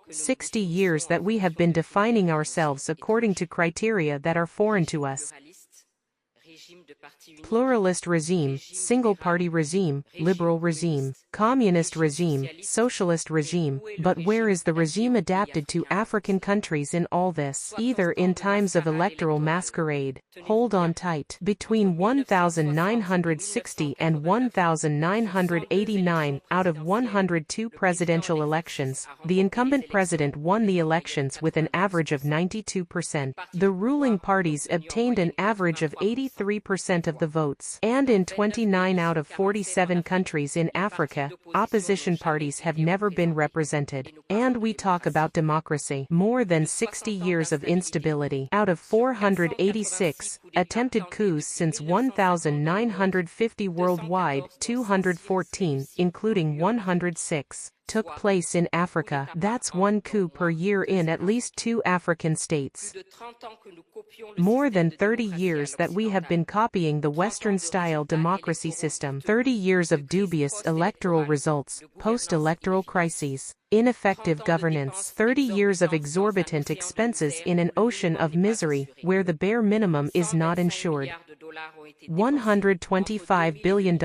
60 years that we have been defining ourselves according to criteria that are foreign to us. Pluralist regime, single-party regime, liberal regime, communist regime, socialist regime, but where is the regime adapted to African countries in all this? Either in times of electoral masquerade, hold on tight, between 1960 and 1989 out of 102 presidential elections, the incumbent president won the elections with an average of 92%. The ruling parties obtained an average of 83% of the votes. And in 29 out of 47 countries in Africa, opposition parties have never been represented. And we talk about democracy. More than 60 years of instability. Out of 486 attempted coups since 1950 worldwide, 214, including 106. Took place in Africa. That's one coup per year in at least 2 African states. More than 30 years that we have been copying the Western-style democracy system. 30 years of dubious electoral results, post-electoral crises, ineffective governance. 30 years of exorbitant expenses in an ocean of misery, where the bare minimum is not ensured. $125 billion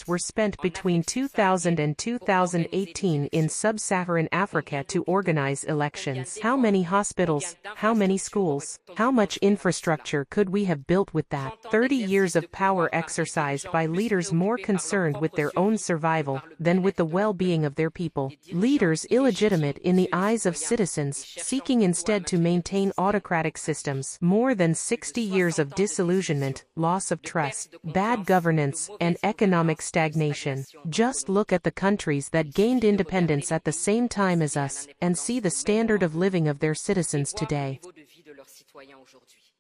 were spent between 2000 and 2018 in sub-Saharan Africa to organize elections. How many hospitals, how many schools, how much infrastructure could we have built with that? 30 years of power exercised by leaders more concerned with their own survival than with the well-being of their people. Leaders illegitimate in the eyes of citizens, seeking instead to maintain autocratic systems. More than 60 years of disillusionment, loss of trust, bad governance, and economic stagnation. Just look at the countries that gained independence at the same time as us, and see the standard of living of their citizens today.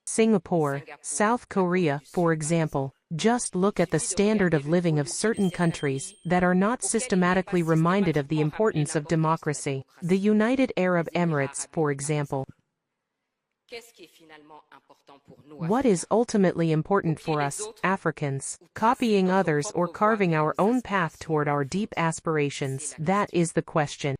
Singapore, South Korea, for example. Just look at the standard of living of certain countries that are not systematically reminded of the importance of democracy. The United Arab Emirates, for example. What is ultimately important for us, Africans? Copying others or carving our own path toward our deep aspirations? That is the question.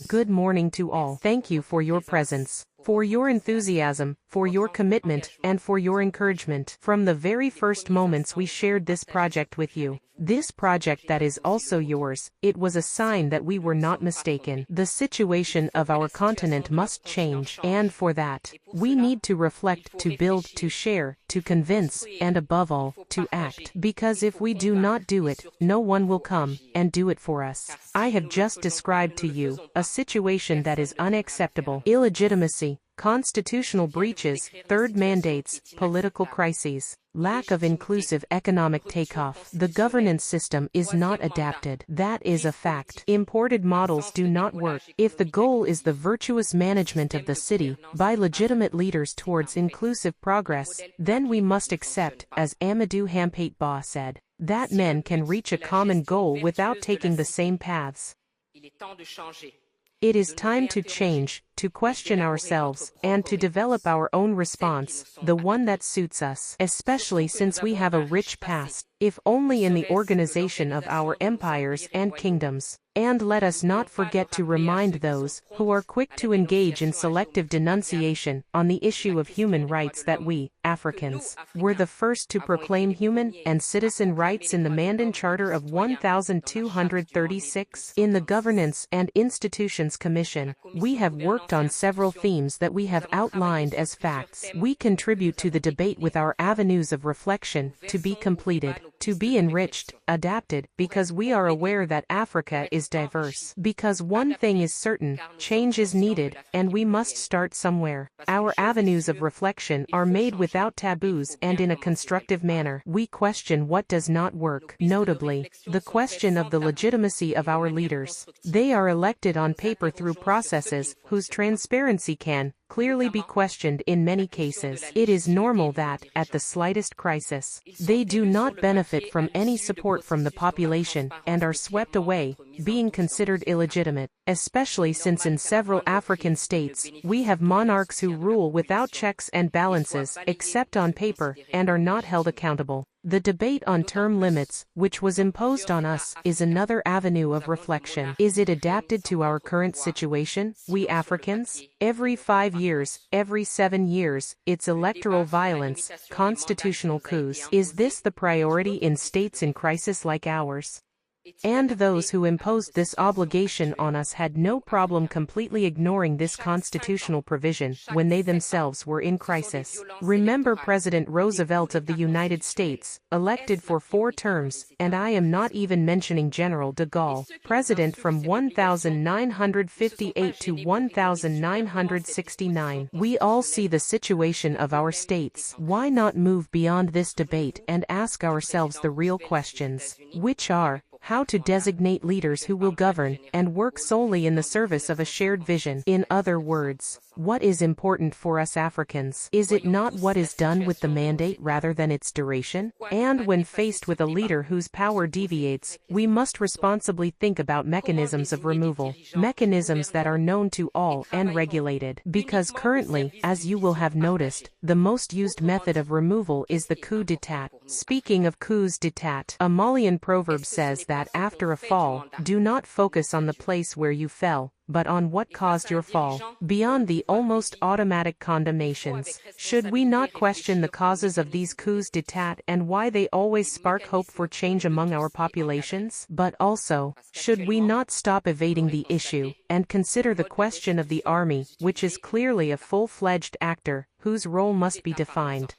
Good morning to all. Thank you for your presence, for your enthusiasm, for your commitment, and for your encouragement. From the very first moments we shared this project with you, this project that is also yours, it was a sign that we were not mistaken. The situation of our continent must change, and for that, we need to reflect, to build, to share, to convince, and above all, to act. Because if we do not do it, no one will come and do it for us. I have just described to you a situation that is unacceptable. Illegitimacy, constitutional breaches, third mandates, political crises, lack of inclusive economic takeoff. The governance system is not adapted. That is a fact. Imported models do not work. If the goal is the virtuous management of the city by legitimate leaders towards inclusive progress, then we must accept, as Amadou Hampate-Ba said, that men can reach a common goal without taking the same paths. It is time to change, to question ourselves, and to develop our own response, the one that suits us, especially since we have a rich past, if only in the organization of our empires and kingdoms. And let us not forget to remind those who are quick to engage in selective denunciation on the issue of human rights that we, Africans, were the first to proclaim human and citizen rights in the Mandan Charter of 1236. In the Governance and Institutions Commission, we have worked on several themes that we have outlined as facts. We contribute to the debate with our avenues of reflection, to be completed, to be enriched, adapted, because we are aware that Africa is diverse. Because one thing is certain, change is needed, and we must start somewhere. Our avenues of reflection are made without taboos and in a constructive manner. We question what does not work, notably, the question of the legitimacy of our leaders. They are elected on paper through processes whose transparency can clearly be questioned in many cases. It is normal that, at the slightest crisis, they do not benefit from any support from the population and are swept away, being considered illegitimate, especially since in several African states, we have monarchs who rule without checks and balances, except on paper, and are not held accountable. The debate on term limits, which was imposed on us, is another avenue of reflection. Is it adapted to our current situation, we Africans? Every 5 years, every 7 years, it's electoral violence, constitutional coups. Is this the priority in states in crisis like ours? And those who imposed this obligation on us had no problem completely ignoring this constitutional provision when they themselves were in crisis. Remember President Roosevelt of the United States, elected for 4 terms, and I am not even mentioning General de Gaulle, president from 1958 to 1969. We all see the situation of our states. Why not move beyond this debate and ask ourselves the real questions, which are, how to designate leaders who will govern and work solely in the service of a shared vision. In other words, what is important for us Africans? Is it not what is done with the mandate rather than its duration? And when faced with a leader whose power deviates, we must responsibly think about mechanisms of removal, mechanisms that are known to all and regulated. Because currently, as you will have noticed, the most used method of removal is the coup d'état. Speaking of coups d'état, a Malian proverb says that after a fall, do not focus on the place where you fell, but on what caused your fall. Beyond the almost automatic condemnations, should we not question the causes of these coups d'état and why they always spark hope for change among our populations? But also, should we not stop evading the issue and consider the question of the army, which is clearly a full-fledged actor, whose role must be defined?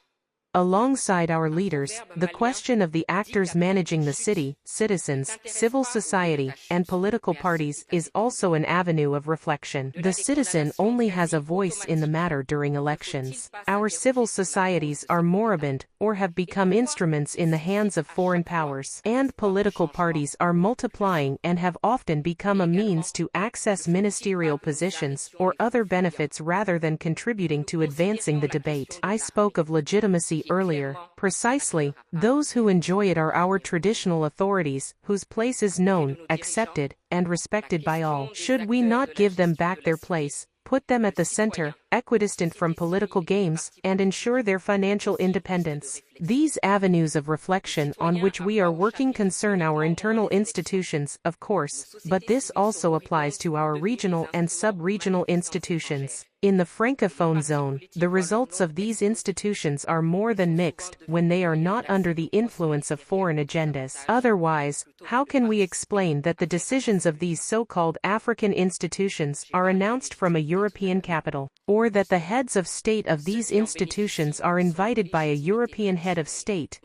Alongside our leaders, the question of the actors managing the city, citizens, civil society, and political parties is also an avenue of reflection. The citizen only has a voice in the matter during elections. Our civil societies are moribund, or have become instruments in the hands of foreign powers. And political parties are multiplying and have often become a means to access ministerial positions or other benefits rather than contributing to advancing the debate. I spoke of legitimacy earlier. Precisely, those who enjoy it are our traditional authorities, whose place is known, accepted, and respected by all. Should we not give them back their place, put them at the center, equidistant from political games, and ensure their financial independence? These avenues of reflection on which we are working concern our internal institutions, of course, but this also applies to our regional and sub-regional institutions. In the Francophone zone, the results of these institutions are more than mixed when they are not under the influence of foreign agendas. Otherwise, how can we explain that the decisions of these so-called African institutions are announced from a European capital, or that the heads of state of these institutions are invited by a European head of state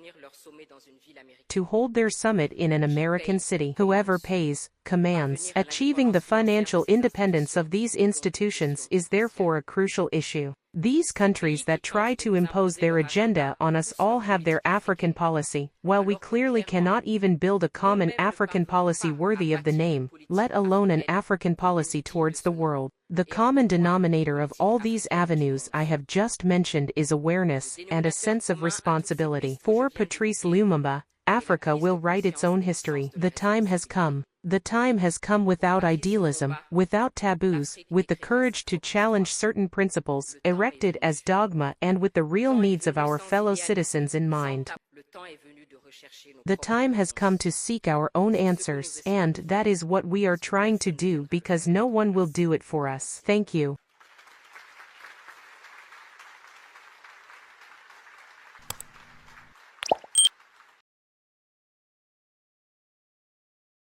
to hold their summit in an American city? Whoever pays, commands. Achieving the financial independence of these institutions is therefore a crucial issue. These countries that try to impose their agenda on us all have their African policy, while we clearly cannot even build a common African policy worthy of the name, let alone an African policy towards the world. The common denominator of all these avenues I have just mentioned is awareness and a sense of responsibility. For Patrice Lumumba, Africa will write its own history. The time has come. The time has come without idealism, without taboos, with the courage to challenge certain principles erected as dogma and with the real needs of our fellow citizens in mind. The time has come to seek our own answers, and that is what we are trying to do because no one will do it for us. Thank you.